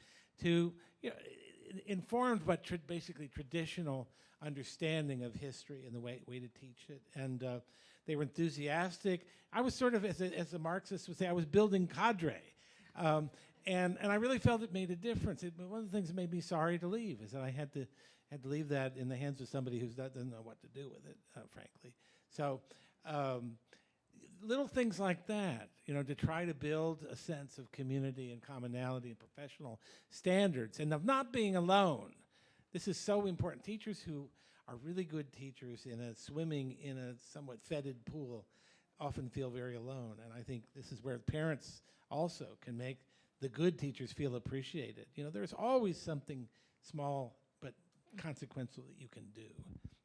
informed but basically traditional understanding of history and the way to teach it. And they were enthusiastic. I was sort of, as a Marxist would say, I was building cadre. And I really felt it made a difference. One of the things that made me sorry to leave is that I had to leave that in the hands of somebody who doesn't know what to do with it, frankly. So little things like that, to try to build a sense of community and commonality and professional standards and of not being alone. This is so important. Teachers who are really good teachers swimming in a somewhat fetid pool often feel very alone. And I think this is where parents also can make the good teachers feel appreciated. There's always something small but consequential that you can do.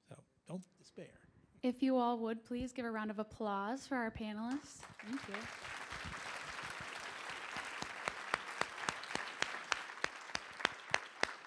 So don't despair. If you all would please give a round of applause for our panelists. Thank you.